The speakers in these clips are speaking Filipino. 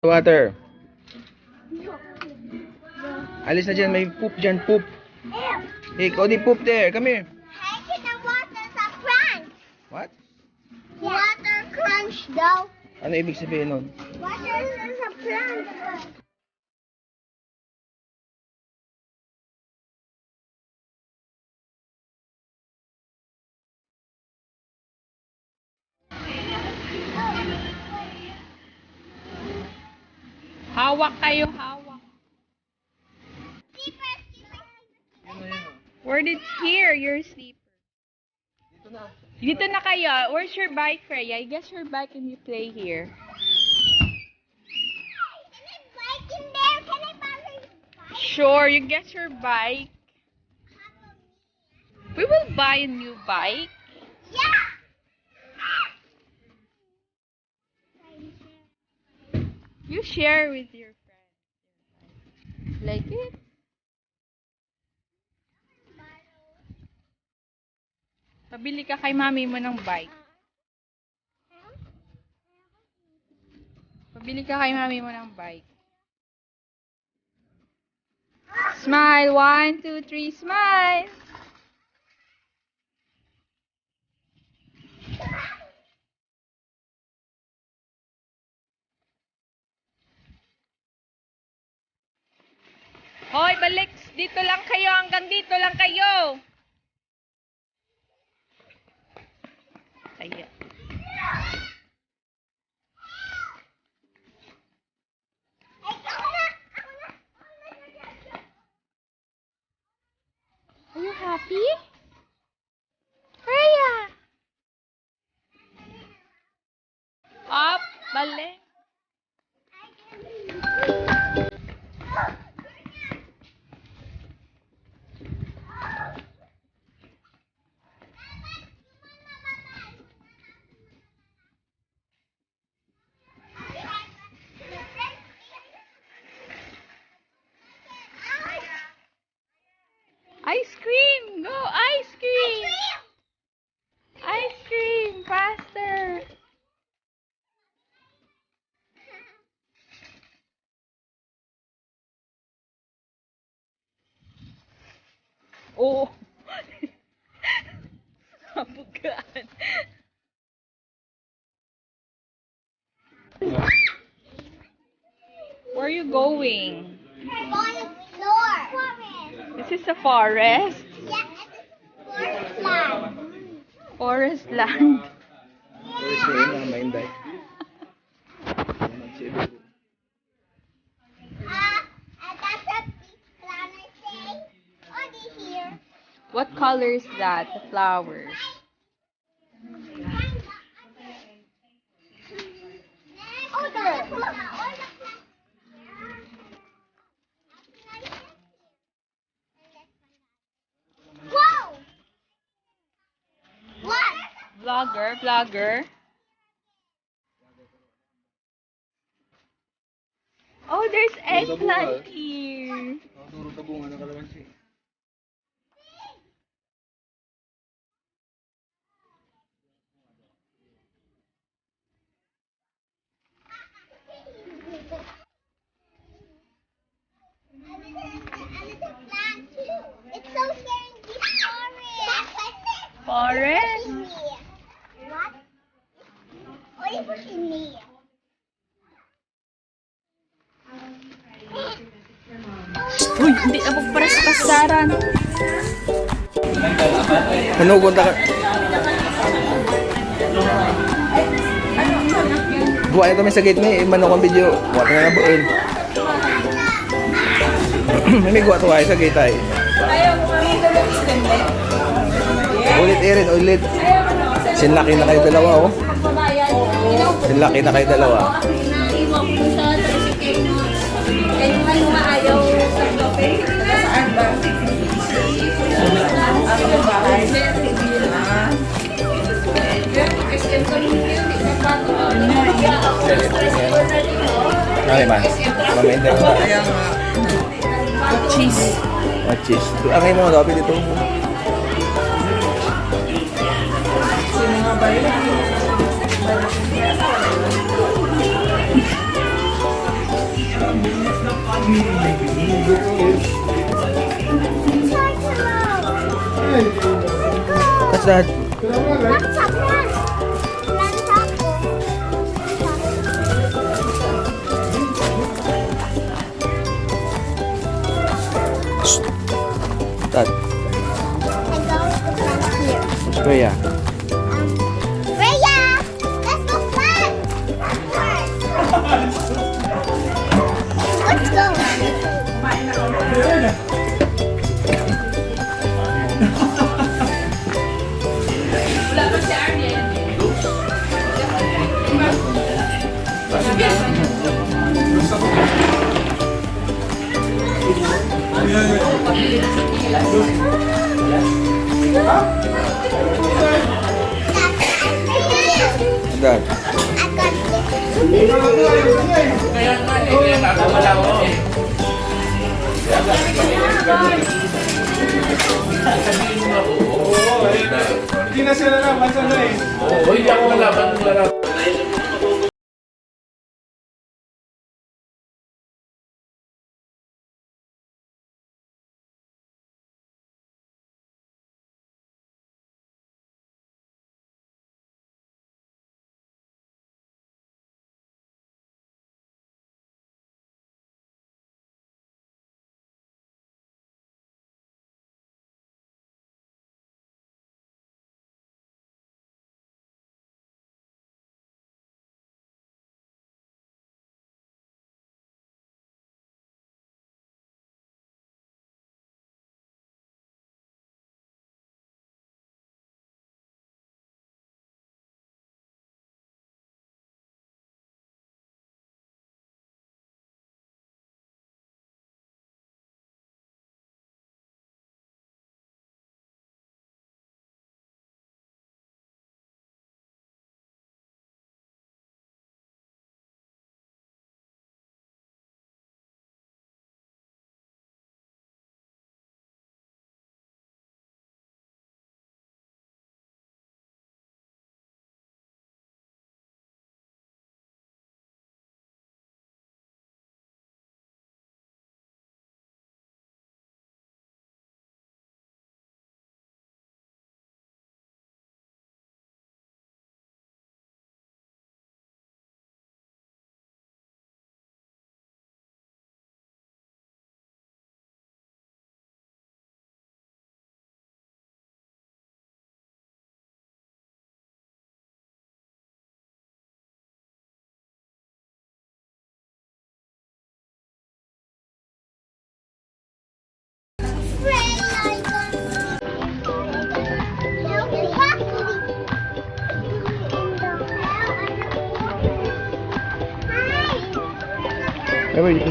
Water. Alis na dyan, may poop dyan, poop. Hey, Cody, poop there. Come here. Taking the water sa crunch. What? Water crunch daw. Ano ibig sabihin nun? Water sa crunch. Hawak kayo, hawak. Where did here your sleeper? Dito na kayo. Where's your bike, Freya? I guess your bike and you play here. Can I bike in there? Can I borrow your bike? Sure, you get your bike. We will buy a new bike. Yeah. You share with your friends. Like it? Pabili ka kay mami mo ng bike. Pabili ka kay mami mo ng bike. Smile. 1, 2, 3, smile. Hoy, balik. Dito lang kayo. Hanggang dito lang kayo. Ayan. Are you happy? Freya! Up, balik. Ice cream! Go! Ice cream! Ice cream! Faster! Oh! Kabugan! Where are you going? This is a forest. Yeah, it's forest land. Forest land. Where's your Maynday? That's a big planner thing. Oh, they here. What color is that? The flowers. Oh, there. Whoa! What? Vlogger. Oh, there's eggplant here. It's so scary in this forest. Forest? What? What are you pushing me? Uy, hindi na pagparas-pasaran. Ano, punta ka? Buhay kami sa gate may manok ang video. Buhat nga na buin. May guwa tuwa sa gate ay. Ulit Erin, ulit. Sinlaki na kayo dalawa oh. Sinlaki na kayo dalawa. Ay man. Mamende ko. Cheese. Cheese. Ang ay mo dapat dito. What's that? What's up, man? That. Here. Freya. Freya! Let's go fun! Let's go. That. I got this. Hindi na sila naman sa eh. Oo, hindi ako malaban ng lalaban. Ay, wait.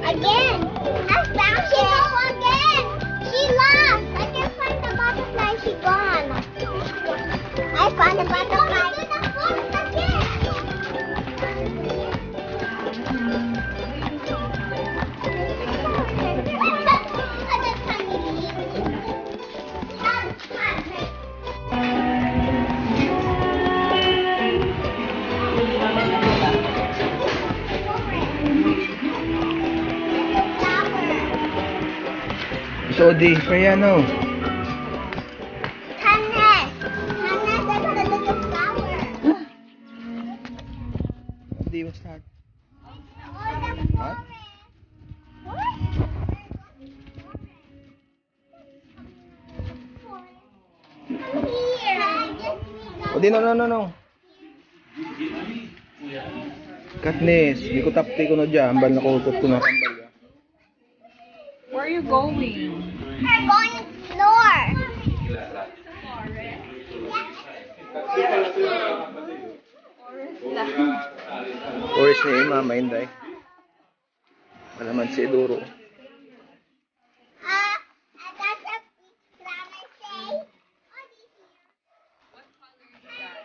Again! I found she again! She lost! I can't find the butterfly, she gone. I found the butterfly. So, di, Freya, no. Hannes! Hannes, I got a little flower. Di, what's that? What? O, di, no. Katniss, di ko tapti ko na dyan. Ambal na kutot ko na kambal. Where are you going? We're going to explore. Oris ni Mama Inday. Malaman si Eduro. That's a flower say. What color is that?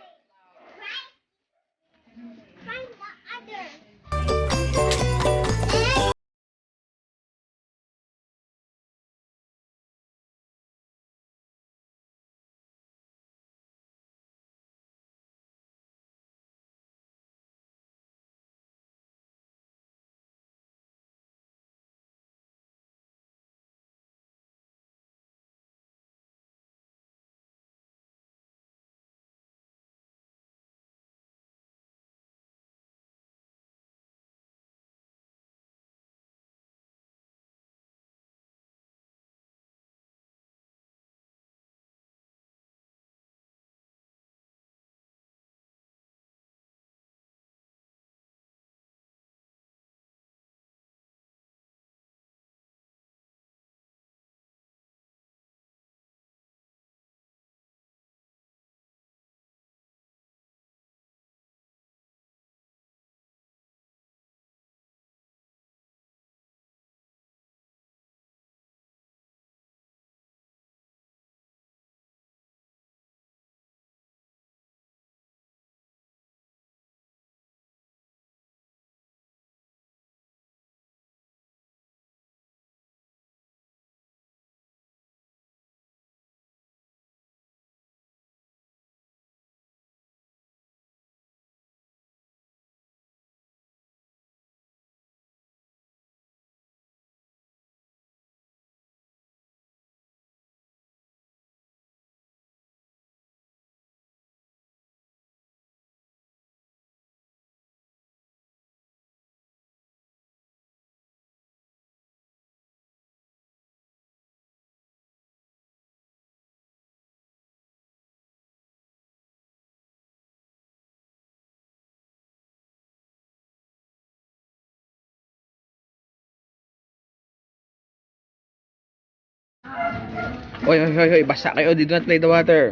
Oy, oy, oy, oy, basa kayo. Did not play the water.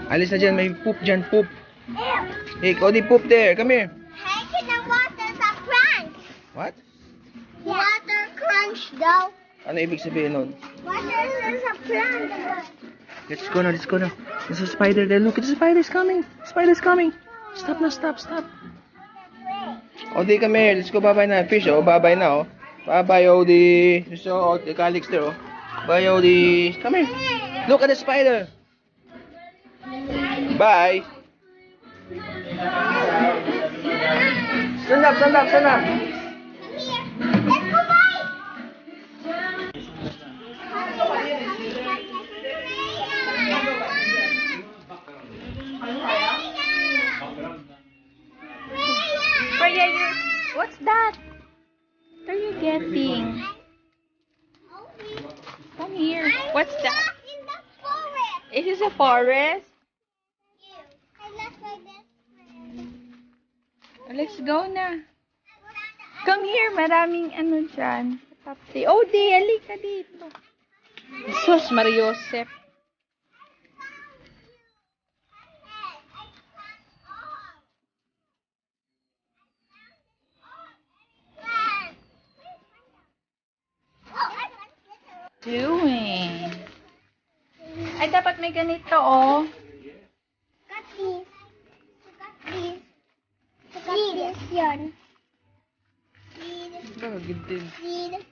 Alis na dyan, may poop dyan, poop. Hey, Cody, poop there. Come here. Hey, the water's a crunch. What? Water crunch, though. Ano ibig sabihin nun? Water is a plant. Let's go now, let's go now. There's a spider there. Look, the spider's coming. Spider's coming. Stop na, stop, stop. Odi, come here. Let's go bye-bye na. Fish, oh, bye-bye na, oh. Bye-bye, Odi. So, the calyx there, oh. Bye, Odi. Come here. Look at the spider. Bye. Stand up, stand up, stand up. Let's go by. Freya, what's that? What are you getting? Come here. What's that? In the forest. Is this a forest? I left my best friend. Let's go na. Come here, maraming ano dyan. Tapte. Oh, di, halika dito. Jesus, Mariosep. Doing. Ay, dapat may ganito, oh. Got this. Got this. Got this. Yan. Gagawin din. Seed.